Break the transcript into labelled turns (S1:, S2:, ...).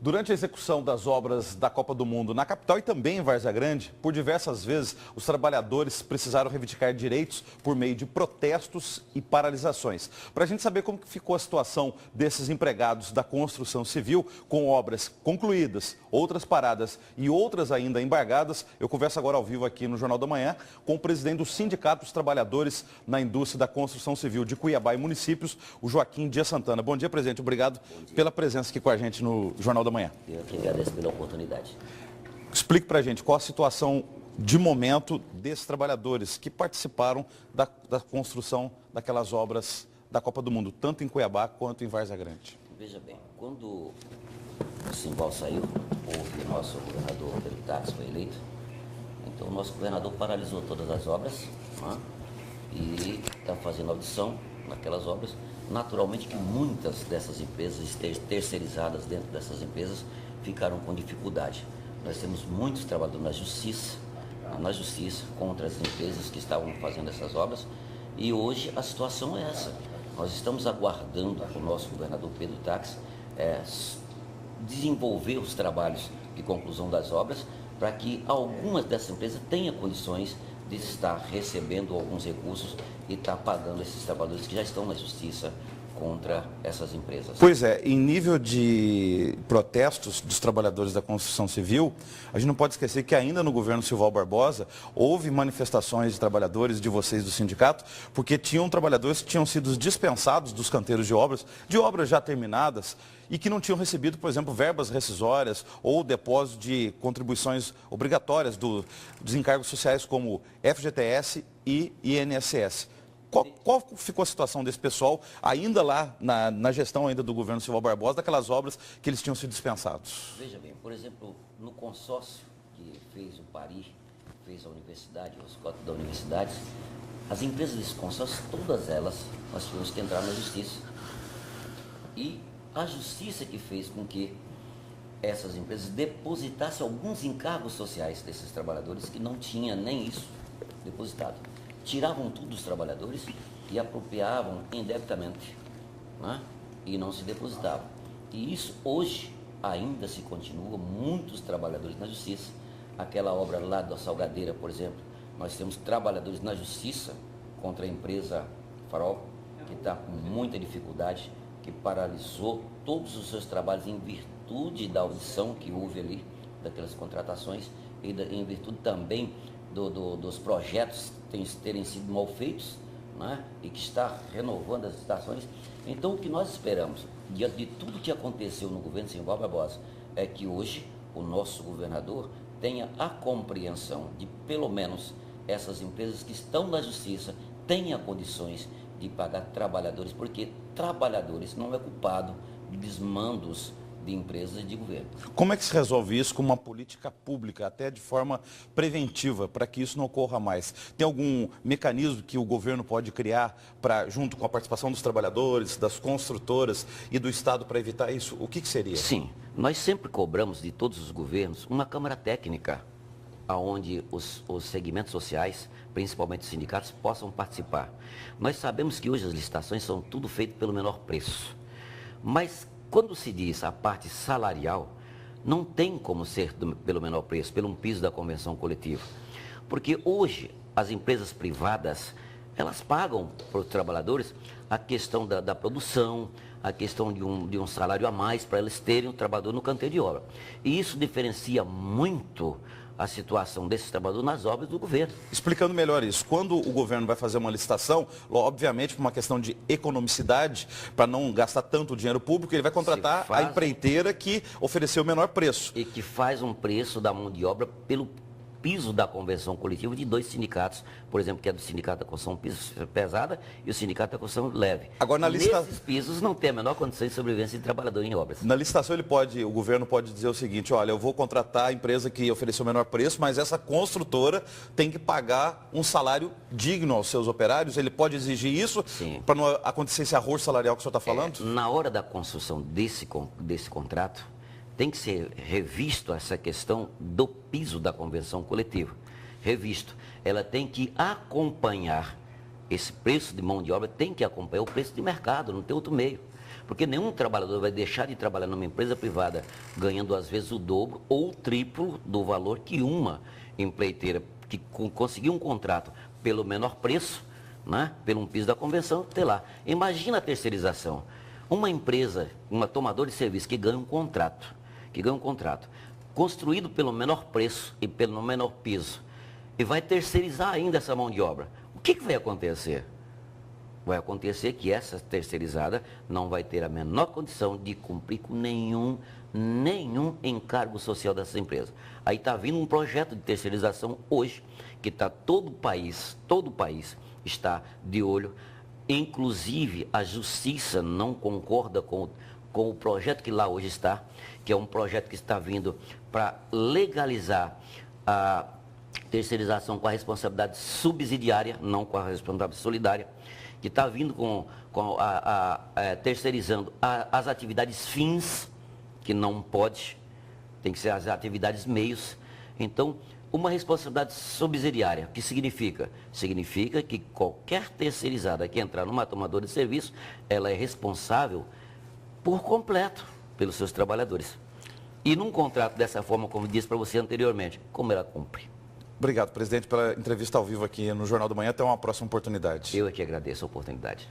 S1: Durante a execução das obras da Copa do Mundo na capital e também em Várzea Grande, por diversas vezes, os trabalhadores precisaram reivindicar direitos por meio de protestos e paralisações. Para a gente saber como ficou a situação desses empregados da construção civil, com obras concluídas, outras paradas e outras ainda embargadas, eu converso agora ao vivo aqui no Jornal da Manhã com o presidente do Sindicato dos Trabalhadores na Indústria da Construção Civil de Cuiabá e Municípios, o Joaquim Dias Santana. Bom dia, presidente. Obrigado pela presença aqui com a gente no Jornal da Manhã.
S2: Eu que agradeço pela oportunidade.
S1: Explique para a gente qual a situação de momento desses trabalhadores que participaram da construção daquelas obras da Copa do Mundo, tanto em Cuiabá quanto em Várzea Grande.
S2: Veja bem, quando o Simval saiu, o nosso governador Pedro Tax foi eleito, então o nosso governador paralisou todas as obras, né, e está fazendo audição naquelas obras. Naturalmente que muitas dessas empresas terceirizadas dentro dessas empresas ficaram com dificuldade. Nós temos muitos trabalhadores na justiça contra as empresas que estavam fazendo essas obras, e hoje a situação é essa. Nós estamos aguardando o nosso governador Pedro Tax desenvolver os trabalhos de conclusão das obras para que algumas dessas empresas tenham condições de estar recebendo alguns recursos e estar pagando esses trabalhadores que já estão na justiça contra essas empresas.
S1: Pois é, em nível de protestos dos trabalhadores da construção civil, a gente não pode esquecer que ainda no governo Silval Barbosa houve manifestações de trabalhadores de vocês do sindicato, porque tinham trabalhadores que tinham sido dispensados dos canteiros de obras já terminadas, e que não tinham recebido, por exemplo, verbas rescisórias ou depósito de contribuições obrigatórias dos encargos sociais como FGTS e INSS. Qual ficou a situação desse pessoal ainda lá na gestão ainda do governo Silval Barbosa, daquelas obras que eles tinham sido dispensados?
S2: Veja bem, por exemplo, no consórcio que fez o Paris, fez a universidade, os cotas da universidade, as empresas desse consórcio, todas elas, nós tivemos que entrar na justiça. E a justiça que fez com que essas empresas depositassem alguns encargos sociais desses trabalhadores que não tinha nem isso depositado. Tiravam tudo dos trabalhadores e apropriavam indebitamente, né? E não se depositavam. E isso hoje ainda se continua, muitos trabalhadores na justiça. Aquela obra lá da Salgadeira, por exemplo, nós temos trabalhadores na justiça contra a empresa Farol, que está com muita dificuldade, que paralisou todos os seus trabalhos em virtude da audição que houve ali, daquelas contratações, e em virtude também dos projetos terem sido mal feitos, né, e que está renovando as estações. Então, o que nós esperamos, diante de tudo que aconteceu no governo Simval Barbosa, é que hoje o nosso governador tenha a compreensão de, pelo menos, essas empresas que estão na justiça tenham condições de pagar trabalhadores, porque trabalhadores não é culpado de desmandos de empresas e de governo.
S1: Como é que se resolve isso com uma política pública, até de forma preventiva, para que isso não ocorra mais? Tem algum mecanismo que o governo pode criar, junto com a participação dos trabalhadores, das construtoras e do Estado, para evitar isso? O que seria?
S2: Sim, nós sempre cobramos de todos os governos uma Câmara Técnica, onde os segmentos sociais, principalmente os sindicatos, possam participar. Nós sabemos que hoje as licitações são tudo feito pelo menor preço, mas quando se diz a parte salarial, não tem como ser pelo menor preço, pelo um piso da convenção coletiva. Porque hoje as empresas privadas, elas pagam para os trabalhadores a questão da produção, a questão de um salário a mais para eles terem o trabalhador no canteiro de obra. E isso diferencia muito a situação desses trabalhadores nas obras do governo.
S1: Explicando melhor isso, quando o governo vai fazer uma licitação, obviamente por uma questão de economicidade, para não gastar tanto dinheiro público, ele vai contratar a empreiteira que ofereceu o menor preço.
S2: E que faz um preço da mão de obra pelo piso da convenção coletiva de dois sindicatos, por exemplo, que é do Sindicato da Construção Pesada e o Sindicato da Construção Leve.
S1: Agora,
S2: nesses pisos não tem a menor condição de sobrevivência de trabalhador em obras.
S1: Na licitação o governo pode dizer o seguinte: olha, eu vou contratar a empresa que ofereceu o menor preço, mas essa construtora tem que pagar um salário digno aos seus operários. Ele pode exigir isso para não acontecer esse arroz salarial que o senhor está falando?
S2: Na hora da construção desse contrato, tem que ser revisto essa questão do piso da convenção coletiva. Revisto. Ela tem que acompanhar esse preço de mão de obra, tem que acompanhar o preço de mercado, não tem outro meio. Porque nenhum trabalhador vai deixar de trabalhar numa empresa privada ganhando às vezes o dobro ou o triplo do valor que uma empreiteira que conseguiu um contrato pelo menor preço, né, pelo piso da convenção, ter lá. Imagina a terceirização. Uma empresa, uma tomadora de serviço que ganha um contrato, construído pelo menor preço e pelo menor piso, e vai terceirizar ainda essa mão de obra. O que vai acontecer? Vai acontecer que essa terceirizada não vai ter a menor condição de cumprir com nenhum encargo social dessa empresa. Aí está vindo um projeto de terceirização hoje, que está todo o país está de olho. Inclusive, a Justiça não concorda com o projeto que lá hoje está, que é um projeto que está vindo para legalizar a terceirização com a responsabilidade subsidiária, não com a responsabilidade solidária, que está vindo terceirizando as atividades fins, que não pode, tem que ser as atividades meios. Então, uma responsabilidade subsidiária, o que significa? Significa que qualquer terceirizada que entrar numa tomadora de serviço, ela é responsável por completo pelos seus trabalhadores. E num contrato dessa forma, como disse para você anteriormente, como ela cumpre?
S1: Obrigado, presidente, pela entrevista ao vivo aqui no Jornal do Manhã. Até uma próxima oportunidade.
S2: Eu é que agradeço a oportunidade.